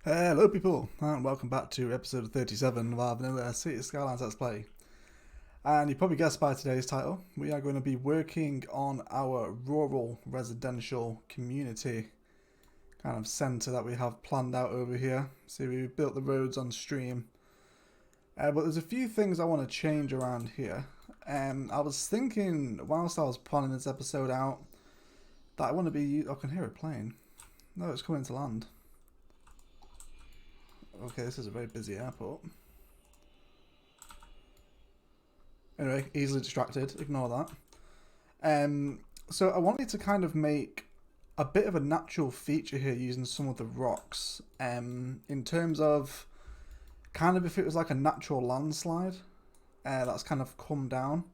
Hello people, and welcome back to episode 37 of our Vanilla City Skylines Let's Play. And you probably guessed by today's title, we are going to be working on our rural residential community kind of centre that we have planned out over here. See, we built the roads on stream. But there's a few things I want to change around here. I was thinking, whilst I was planning this episode out, that I want to be... I can hear it playing. No, it's coming to land. Okay, this is a very busy airport. Anyway, easily distracted. Ignore that. So I wanted to kind of make a bit of a natural feature here using some of the rocks. In terms of kind of if it was like a natural landslide that's kind of come down.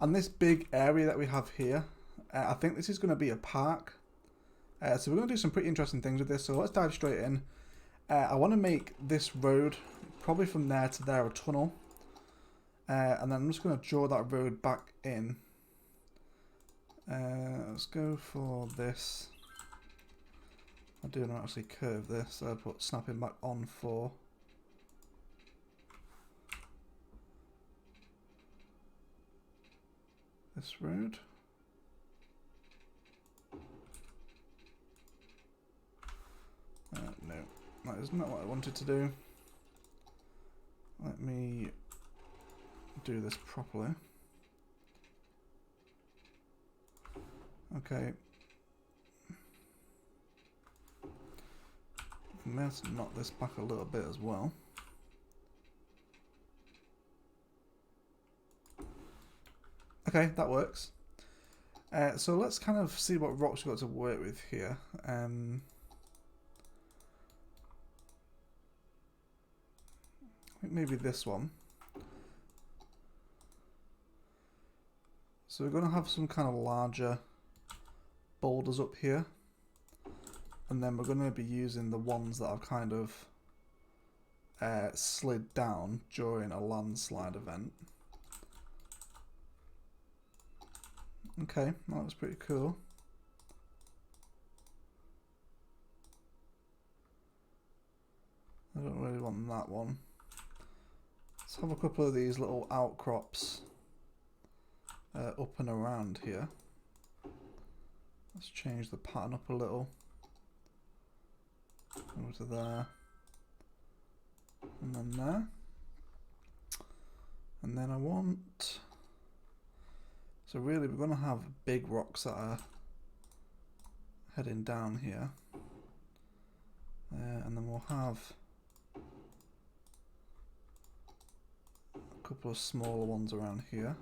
And this big area that we have here, I think this is going to be a park. So we're going to do some pretty interesting things with this. So let's dive straight in. I want to make this road, probably from there to there, a tunnel. And then I'm just going to draw that road back in. Let's go for this. I do not actually curve this, so I put snapping back on for. This road. No, that is not what I wanted to do. Let me do this properly. Okay. Let's knock this back a little bit as well. Okay, that works. So let's kind of see what rocks we've got to work with here. I think maybe this one. So we're going to have some kind of larger boulders up here. And then we're going to be using the ones that I've kind of slid down during a landslide event. Okay, that was pretty cool. I don't really want that one. Let's have a couple of these little outcrops up and around here. Let's change the pattern up a little. Over to there. And then there. And then I want... So really we're going to have big rocks that are heading down here. And then we'll have a couple of smaller ones around here.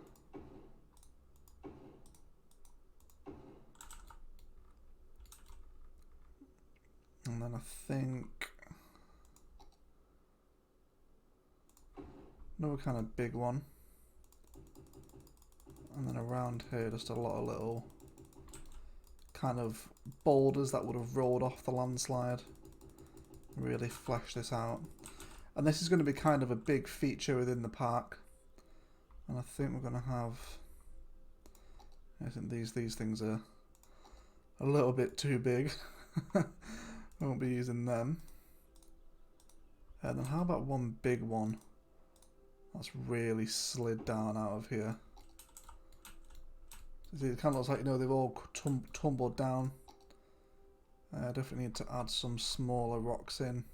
And then I think another kind of big one. And then around here just a lot of little kind of boulders that would have rolled off the landslide. Really flesh this out. And this is going to be kind of a big feature within the park. And I think we're going to have... I think these things are a little bit too big. Won't be using them. And then how about one big one that's really slid down out of here? See, it kind of looks like, you know, they've all tumbled down. I definitely need to add some smaller rocks in.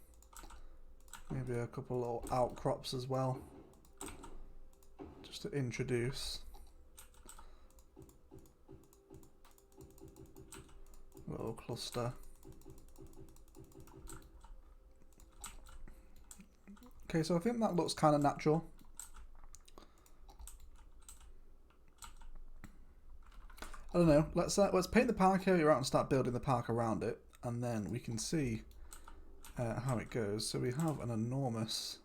Maybe a couple of little outcrops as well. Just to introduce. A little cluster. Okay, so I think that looks kind of natural. I don't know. Let's paint the park area out and start building the park around it, and then we can see how it goes. So we have an enormous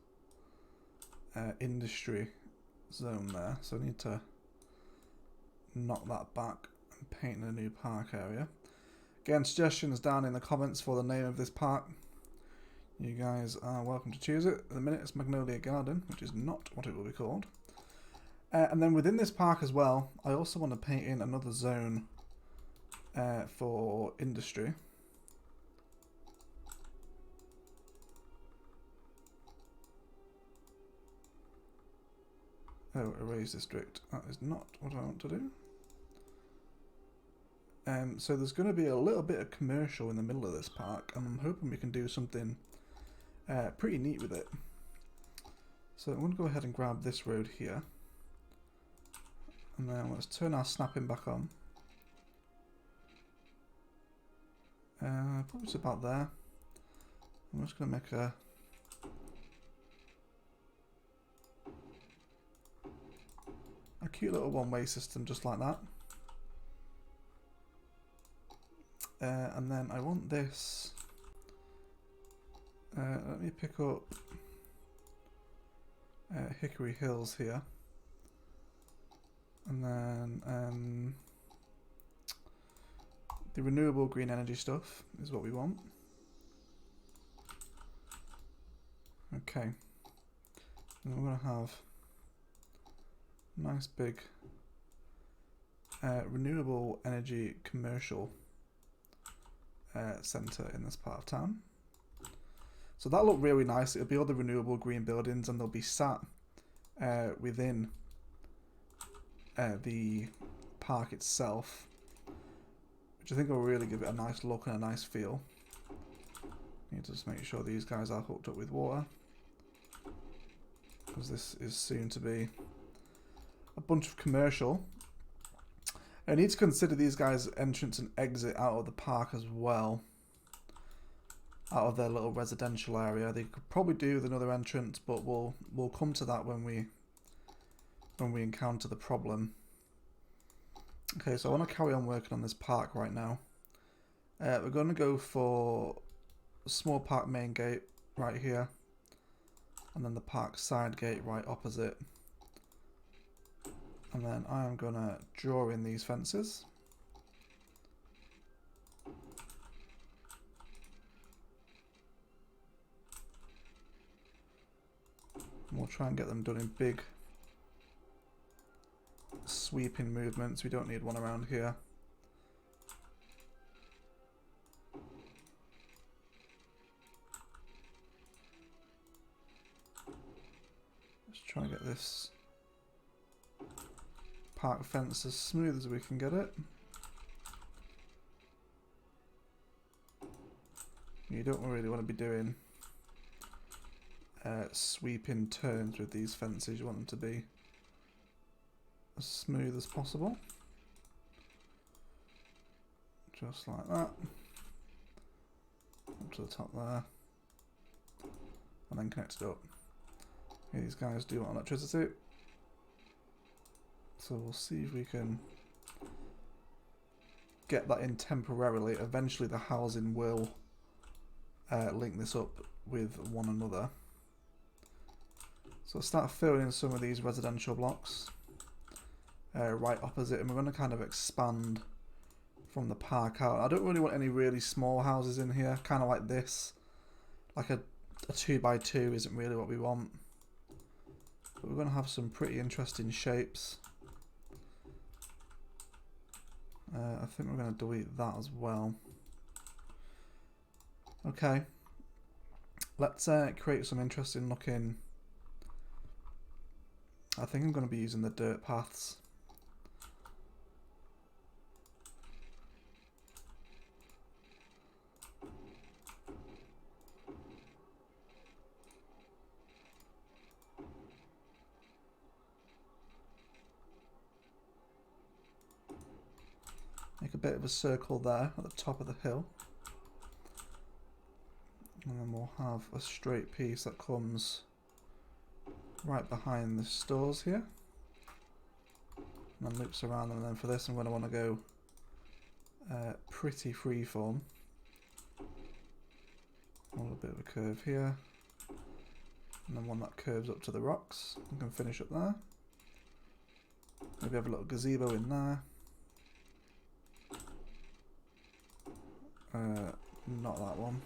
industry zone there, so I need to knock that back and paint a new park area. Again, suggestions down in the comments for the name of this park. You guys are welcome to choose it. At the minute it's Magnolia Garden, which is not what it will be called. And then within this park as well, I also want to paint in another zone for industry. Oh, erase district. That is not what I want to do. So there's going to be a little bit of commercial in the middle of this park, and I'm hoping we can do something pretty neat with it. So I'm going to go ahead and grab this road here. And then let's turn our snapping back on. Probably about there. I'm just going to make a cute little one-way system just like that. And then I want this. Let me pick up Hickory Hills here. And then the renewable green energy stuff is what we want. Okay. And we're going to have a nice big renewable energy commercial centre in this part of town. So that'll look really nice. It'll be all the renewable green buildings, and they'll be sat within the park itself, which I think will really give it a nice look and a nice feel. Need to just make sure these guys are hooked up with water, because this is soon to be a bunch of commercial. I need to consider these guys' entrance and exit out of the park as well, out of their little residential area. They could probably do with another entrance, but we'll come to that when we encounter the problem. Okay, so I want to carry on working on this park right now. We're going to go for a small park main gate right here, and then the park side gate right opposite. And then I am going to draw in these fences. And we'll try and get them done in big sweeping movements. We don't need one around here. Let's try and get this park fence as smooth as we can get it. You don't really want to be doing sweeping turns with these fences. You want them to be as smooth as possible. Just like that. Up to the top there. And then connect it up. Okay, these guys do want electricity. So we'll see if we can get that in temporarily. Eventually the housing will link this up with one another. So I'll start filling in some of these residential blocks right opposite, and we're going to kind of expand from the park out. I don't really want any really small houses in here, kind of like this. Like a 2x2 isn't really what we want. But we're going to have some pretty interesting shapes. I think we're going to delete that as well. Okay. Let's create some interesting looking... I think I'm going to be using the dirt paths. Make a bit of a circle there at the top of the hill. And then we'll have a straight piece that comes right behind the stores here. And then loops around them. And then for this I'm going to want to go pretty freeform. A little bit of a curve here. And then one that curves up to the rocks. We can finish up there. Maybe have a little gazebo in there. Not that one.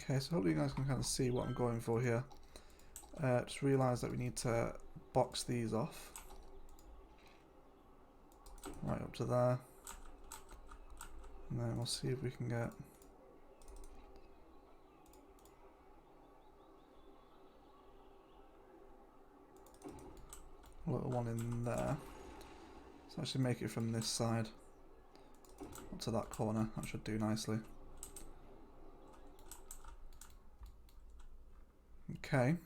Okay, so hopefully you guys can kind of see what I'm going for here. Just realised that we need to box these off. Right up to there. And then we'll see if we can get... a little one in there. So actually make it from this side up to that corner. That should do nicely. Okay.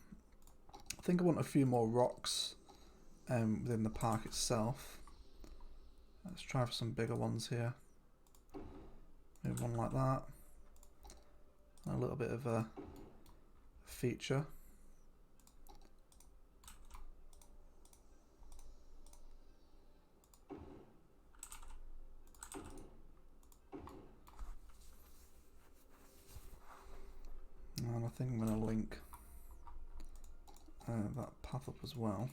I think I want a few more rocks within the park itself. Let's try for some bigger ones here. Maybe one like that. A little bit of a feature. And I think I'm going to link that path up as well.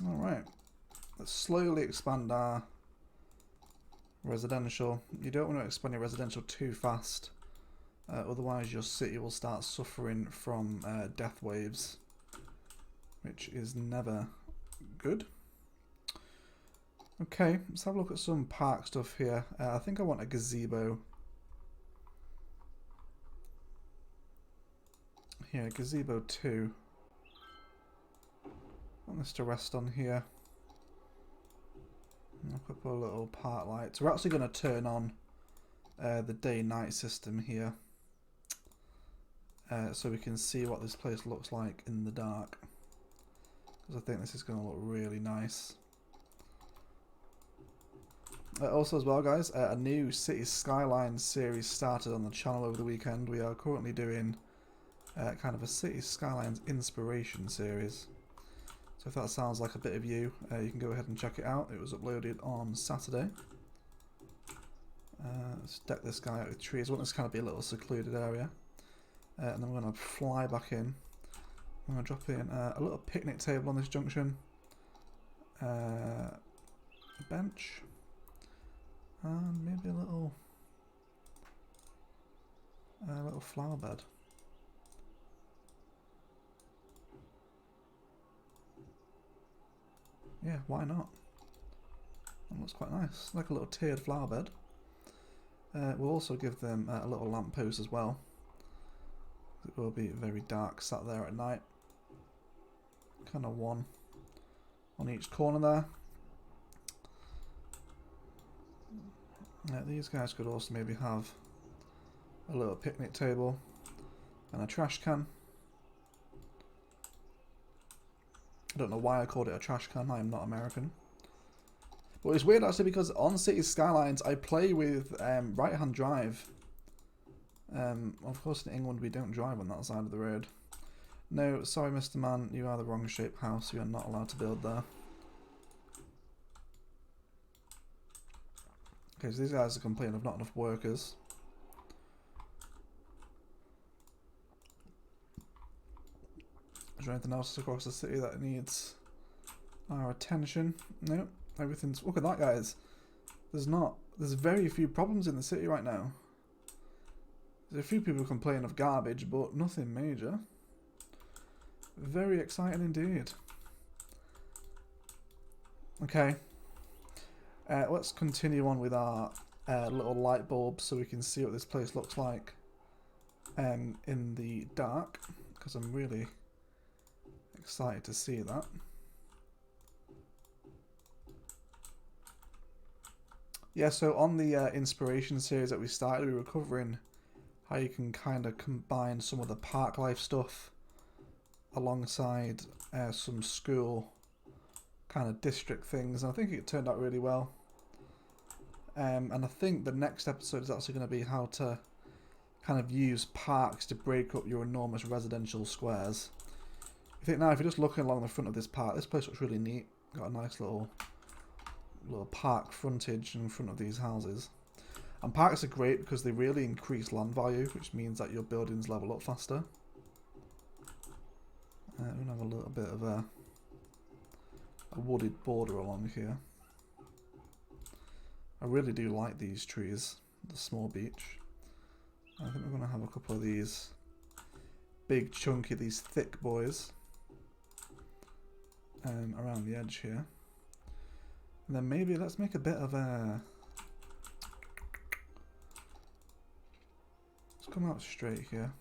Alright, let's slowly expand our residential. You don't want to expand your residential too fast, otherwise your city will start suffering from death waves, which is never good. Okay, let's have a look at some park stuff here. I think I want a gazebo. Here, gazebo 2. I want this to rest on here. I'll put a little park lights. We're actually going to turn on the day-night system here, so we can see what this place looks like in the dark. Because I think this is going to look really nice. Also as well, guys, a new City Skylines series started on the channel over the weekend. We are currently doing kind of a City Skylines inspiration series. So if that sounds like a bit of you, you can go ahead and check it out. It was uploaded on Saturday. Let's deck this guy out with trees. I want this to kind of be a little secluded area. And then we're going to fly back in. I'm going to drop in a little picnic table on this junction. A bench. And maybe a little flower bed. Yeah, why not? That looks quite nice, like a little tiered flower bed. We'll also give them a little lamppost as well. It will be very dark sat there at night. Kind of one on each corner there. These guys could also maybe have a little picnic table and a trash can. I don't know why I called it a trash can, I am not American. But it's weird actually because on City Skylines I play with right hand drive. Of course in England we don't drive on that side of the road. No, sorry Mr. Man, you are the wrong shaped house, you are not allowed to build there. Okay, so these guys are complaining of not enough workers. Is there anything else across the city that needs our attention? No, everything's... Look at that, guys. There's very few problems in the city right now. There's a few people complaining of garbage, but nothing major. Very exciting indeed. Okay. Let's continue on with our little light bulb so we can see what this place looks like in the dark, because I'm really excited to see that. Yeah, so on the inspiration series that we started, we were covering how you can kind of combine some of the park life stuff alongside some school kind of district things, and I think it turned out really well. And I think the next episode is actually going to be how to kind of use parks to break up your enormous residential squares. I think now if you're just looking along the front of this park, this place looks really neat. Got a nice little park frontage in front of these houses. And parks are great because they really increase land value, which means that your buildings level up faster. We're going to have a little bit of a wooded border along here. I really do like these trees, the small beech. I think we're going to have a couple of these big chunky, these thick boys around the edge here. And then maybe let's make a bit of a... Let's come out straight here.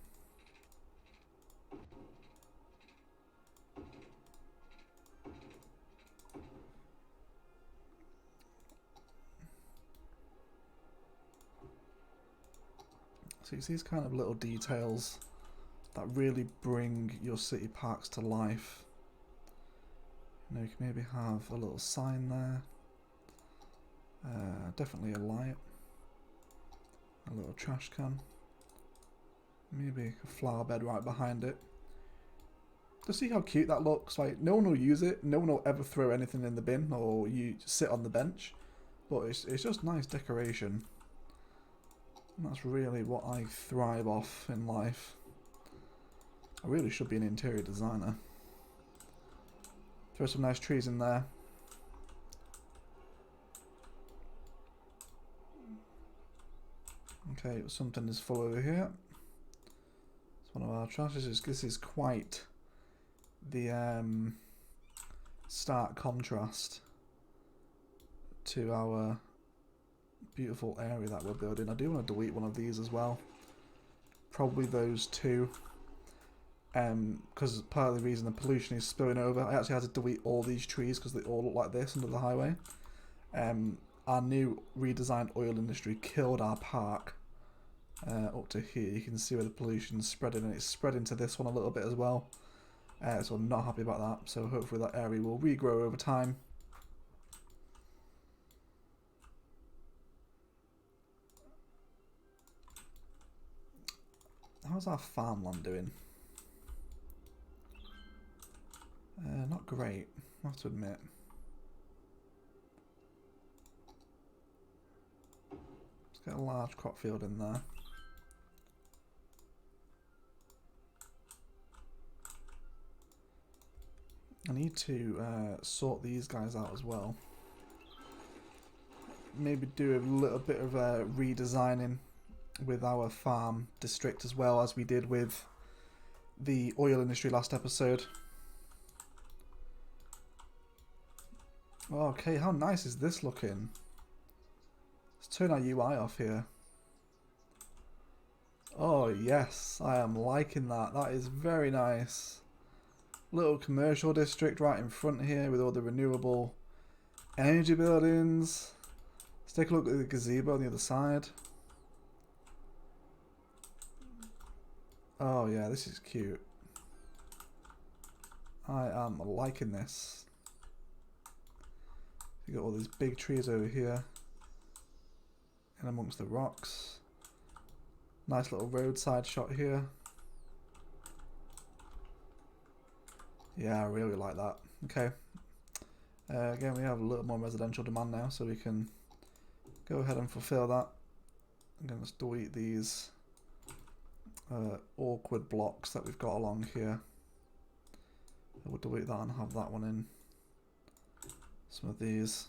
So it's these kind of little details that really bring your city parks to life. You know, you can maybe have a little sign there. Definitely a light. A little trash can. Maybe a flower bed right behind it. Just see how cute that looks. Like, no one will use it. No one will ever throw anything in the bin or you sit on the bench. But it's just nice decoration. And that's really what I thrive off in life. I really should be an interior designer. Throw some nice trees in there. Okay, something is full over here. It's one of our trash. This is quite the stark contrast to our beautiful area that we're building. I do want to delete one of these as well. Probably those two. Because part of the reason the pollution is spilling over, I actually had to delete all these trees because they all look like this under the highway. Our new redesigned oil industry killed our park up to here. You can see where the pollution's spreading, and it's spread into this one a little bit as well. So I'm not happy about that. So hopefully that area will regrow over time. How's our farmland doing? Not great, I have to admit. Let's get a large crop field in there. I need to sort these guys out as well. Maybe do a little bit of redesigning with our farm district as well, as we did with the oil industry last episode. Okay, how nice is this looking? Let's turn our UI off here. Oh yes, I am liking that. That is very nice. Little commercial district right in front here with all the renewable energy buildings. Let's take a look at the gazebo on the other side. Oh yeah, this is cute. I am liking this. You got all these big trees over here and amongst the rocks. Nice little roadside shot here. Yeah, I really like that. Okay. Again, we have a little more residential demand now, so we can go ahead and fulfill that. I'm going to delete these awkward blocks that we've got along here. We'll delete that and have that one in. Some of these.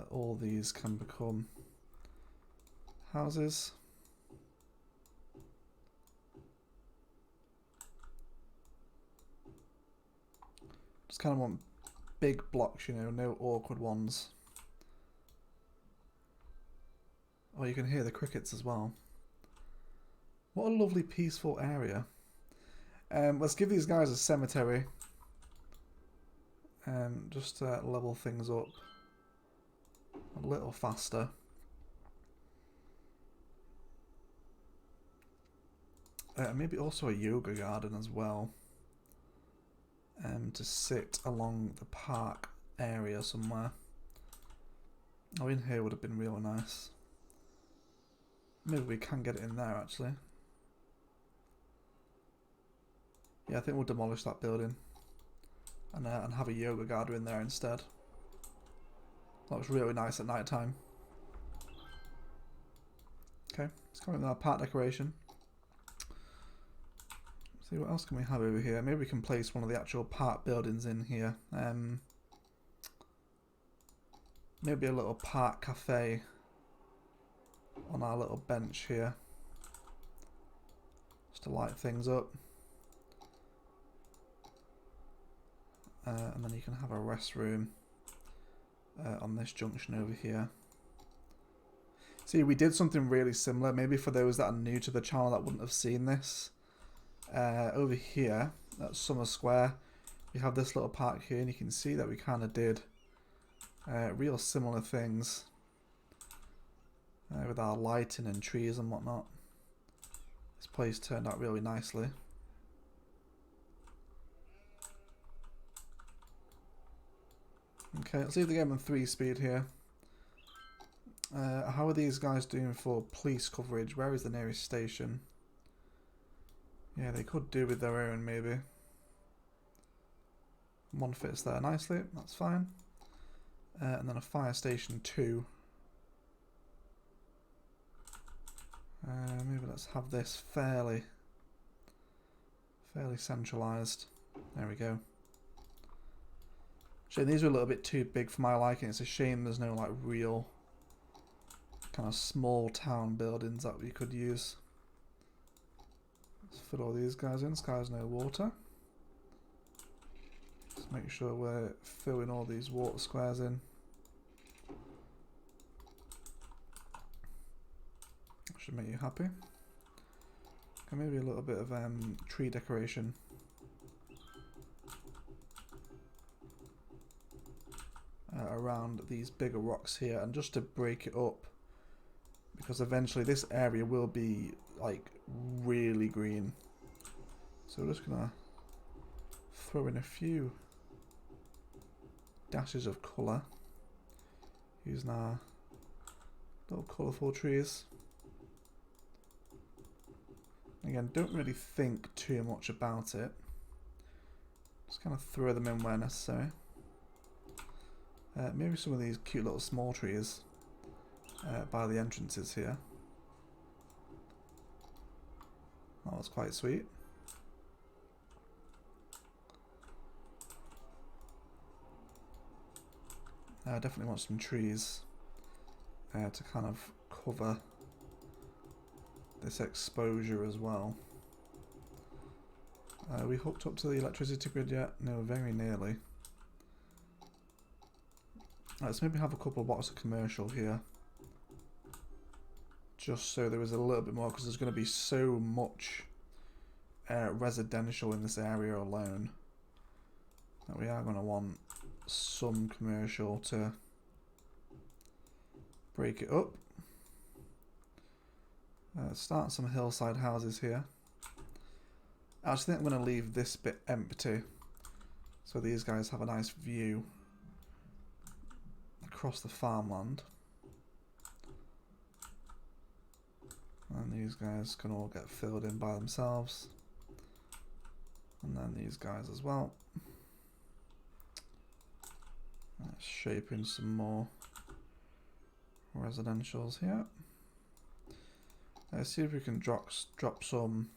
All these can become houses. Just kind of want big blocks, you know, no awkward ones. Oh, you can hear the crickets as well. What a lovely peaceful area. Let's give these guys a cemetery. Just to level things up a little faster. Maybe also a yoga garden as well. To sit along the park area somewhere. Oh, in here would have been real nice. Maybe we can get it in there actually. Yeah, I think we'll demolish that building and have a yoga garden in there instead. That looks really nice at night time. Okay, let's come in with our park decoration. See what else can we have over here? Maybe we can place one of the actual park buildings in here. Maybe a little park cafe on our little bench here, just to light things up. And then you can have a restroom on this junction over here. See, we did something really similar. Maybe for those that are new to the channel that wouldn't have seen this. Over here at Summer Square, we have this little park here, and you can see that we kind of did real similar things with our lighting and trees and whatnot. This place turned out really nicely. Okay, let's leave the game on 3 speed here. How are these guys doing for police coverage? Where is the nearest station? Yeah, they could do with their own, maybe. One fits there nicely, that's fine. And then a fire station 2. Maybe let's have this fairly centralised. There we go. So these are a little bit too big for my liking. It's a shame there's no like real kind of small town buildings that we could use. Let's fit all these guys in. This guy's no water. Let's make sure we're filling all these water squares in. That should make you happy. And maybe a little bit of tree decoration. Around these bigger rocks here, and just to break it up, because eventually this area will be like really green. So we're just gonna throw in a few dashes of colour using our little colourful trees. Again, don't really think too much about it, just kind of throw them in where necessary. Maybe some of these cute little small trees by the entrances here. That was quite sweet. I definitely want some trees to kind of cover this exposure as well. Are we hooked up to the electricity grid yet? No, very nearly. Let's maybe have a couple of blocks of commercial here, just so there is a little bit more, because there's going to be so much residential in this area alone that we are going to want some commercial to break it up. Start some hillside houses here. I actually think I'm going to leave this bit empty so these guys have a nice view across the farmland, and these guys can all get filled in by themselves, and then these guys as well. Let's shape in some more residentials here. Let's see if we can drop some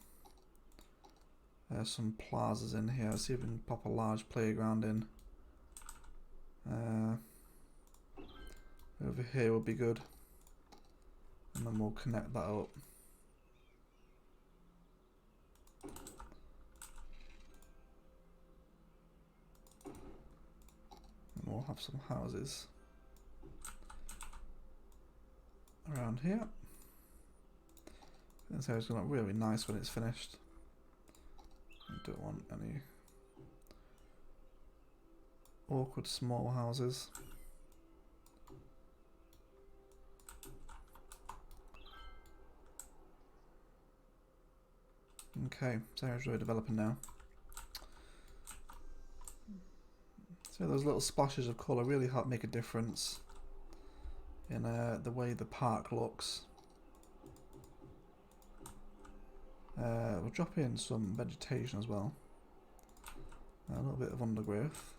plazas in here. See if we can pop a large playground in. Over here would be good, and then we'll connect that up. And we'll have some houses around here. This area's going to look really nice when it's finished. I don't want any awkward small houses. Okay, this area's really developing now. So those little splashes of colour really help make a difference in the way the park looks. We'll drop in some vegetation as well. A little bit of undergrowth.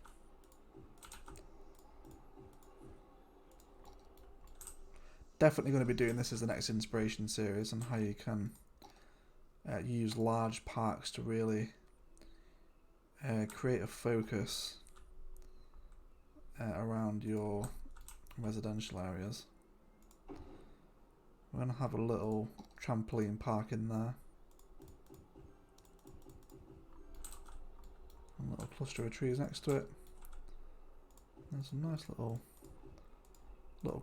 Definitely going to be doing this as the next inspiration series on how you can use large parks to really create a focus around your residential areas. We're going to have a little trampoline park in there. A little cluster of trees next to it. There's some nice little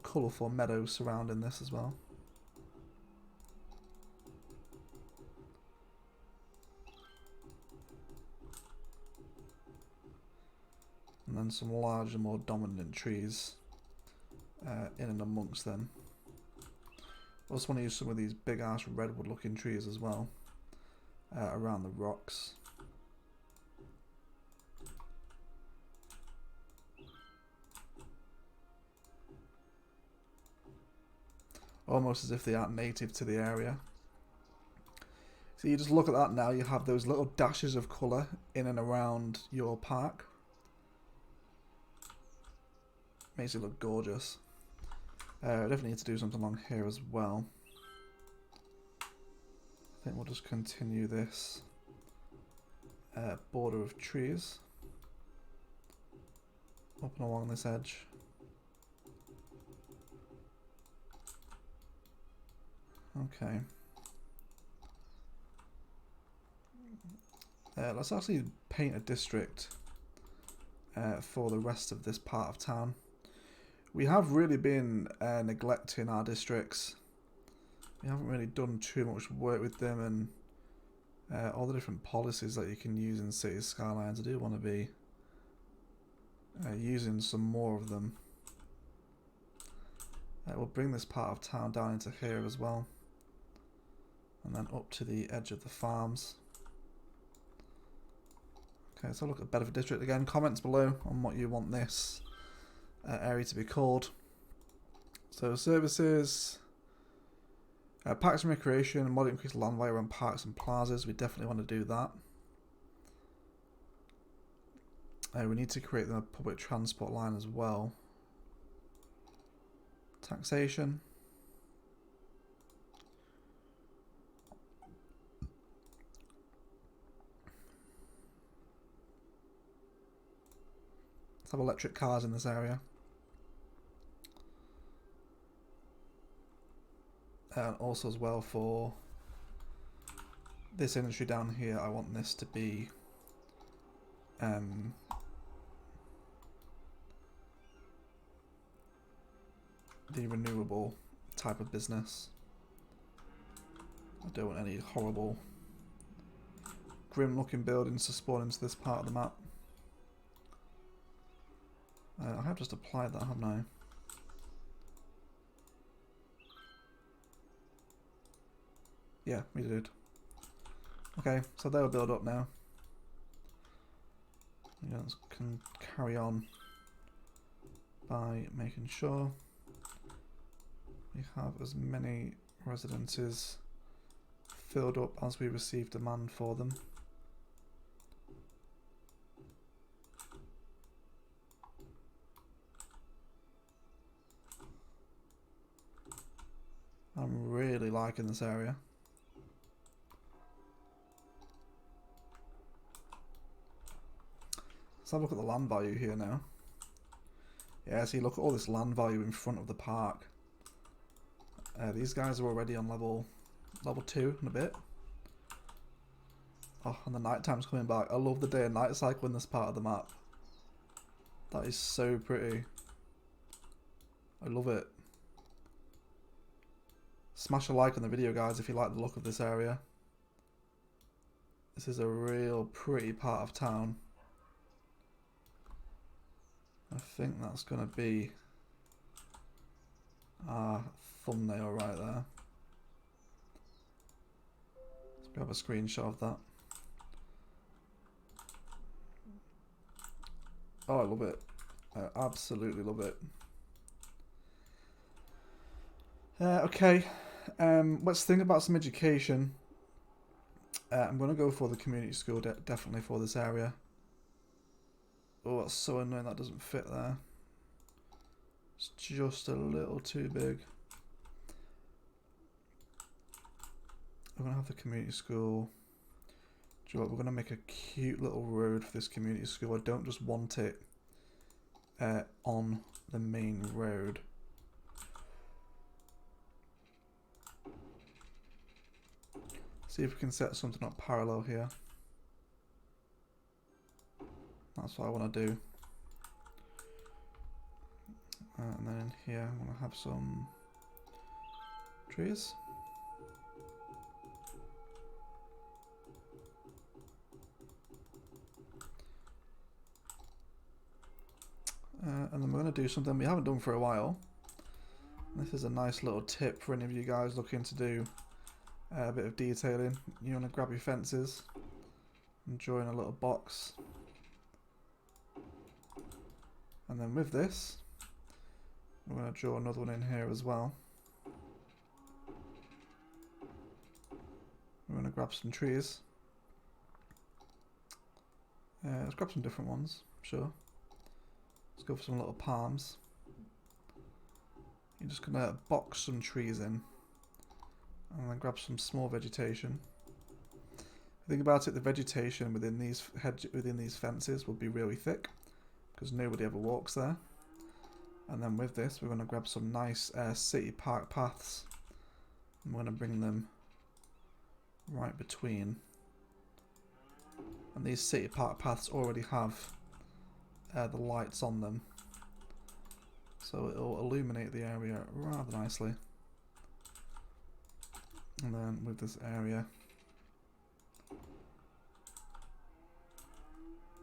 colourful meadows surrounding this as well. And then some larger, more dominant trees in and amongst them. I also want to use some of these big ass redwood looking trees as well around the rocks. Almost as if they aren't native to the area. So you just look at that now, you have those little dashes of colour in and around your park. Makes it look gorgeous. I definitely need to do something along here as well. I think we'll just continue this border of trees up and along this edge. Okay. Let's actually paint a district for the rest of this part of town. We have really been neglecting our districts. We haven't really done too much work with them, and all the different policies that you can use in Cities Skylines. I do want to be using some more of them. We'll bring this part of town down into here as well, and then up to the edge of the farms. Okay, so look at Bedford District again. Comments below on what you want this area to be called. So services, parks and recreation, and moderate increased land value around parks and plazas. We definitely want to do that. We need to create them a public transport line as well. Taxation. Let's have electric cars in this area. And also as well for this industry down here, I want this to be the renewable type of business. I don't want any horrible grim looking buildings to spawn into this part of the map. I have just applied that, haven't I? Yeah, we did. Okay, so they'll build up now. You guys can carry on by making sure we have as many residences filled up as we receive demand for them. I'm really liking this area. Let's have a look at the land value here now. Yeah, see, look at all this land value in front of the park. These guys are already on level 2 in a bit. Oh, and the night time's coming back. I love the day and night cycle in this part of the map. That is so pretty. I love it. Smash a like on the video, guys, if you like the look of this area. This is a real pretty part of town. I think that's going to be our thumbnail right there. Let's grab a screenshot of that. Oh, I love it. I absolutely love it. Okay, let's think about some education. I'm going to go for the community school, definitely for this area. Oh, that's so annoying that doesn't fit there. It's just a little too big. we're going to have the community school. Do you know what? We're going to make a cute little road for this community school. I don't just want it on the main road. See if we can set something up parallel here. That's what I want to do. And then in here, I want to have some trees. And then we're going to do something we haven't done for a while. This is a nice little tip for any of you guys looking to do a bit of detailing. You want to grab your fences and join a little box. And then with this, we're going to draw another one in here as well. We're going to grab some trees. Let's grab some different ones, sure. Let's go for some little palms. You're just going to box some trees in. And then grab some small vegetation. Think about it, the vegetation within these fences will be really thick, because nobody ever walks there. And then with this, we're going to grab some nice city park paths. I'm going to bring them right between. And these city park paths already have the lights on them, so it'll illuminate the area rather nicely. And then with this area,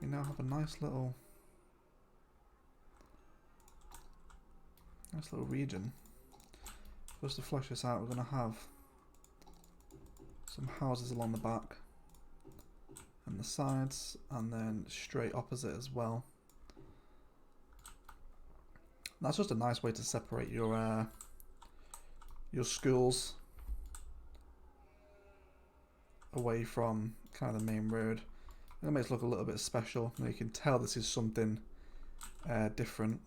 we now have a nice little region. Just to flesh this out, we're going to have some houses along the back and the sides, and then straight opposite as well. That's just a nice way to separate your schools away from kind of the main road. It makes it look a little bit special. You can tell this is something different.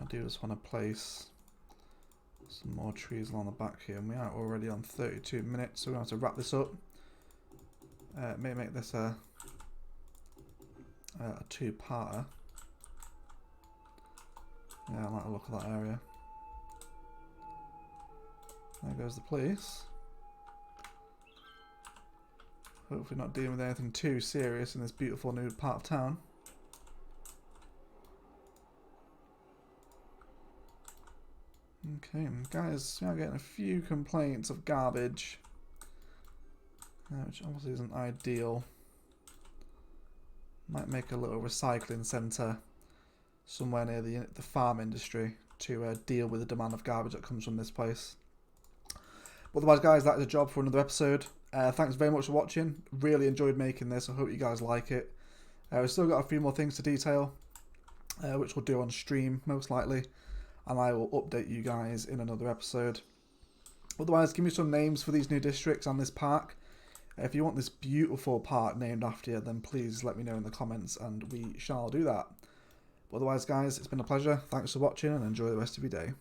I do just want to place some more trees along the back here, and we are already on 32 minutes, so we're going to have to wrap this up. May make this a two-parter. Yeah, I like the look of that area. There goes the police. Hopefully not dealing with anything too serious in this beautiful new part of town. Okay, guys, we are getting a few complaints of garbage, which obviously isn't ideal. Might make a little recycling centre somewhere near the farm industry to deal with the demand of garbage that comes from this place. But otherwise, guys, that is a job for another episode. Thanks very much for watching. Really enjoyed making this. I hope you guys like it. We've still got a few more things to detail, which we'll do on stream most likely, and I will update you guys in another episode. Otherwise, give me some names for these new districts and this park. If you want this beautiful park named after you, then please let me know in the comments and we shall do that. Otherwise, guys, it's been a pleasure. Thanks for watching and enjoy the rest of your day.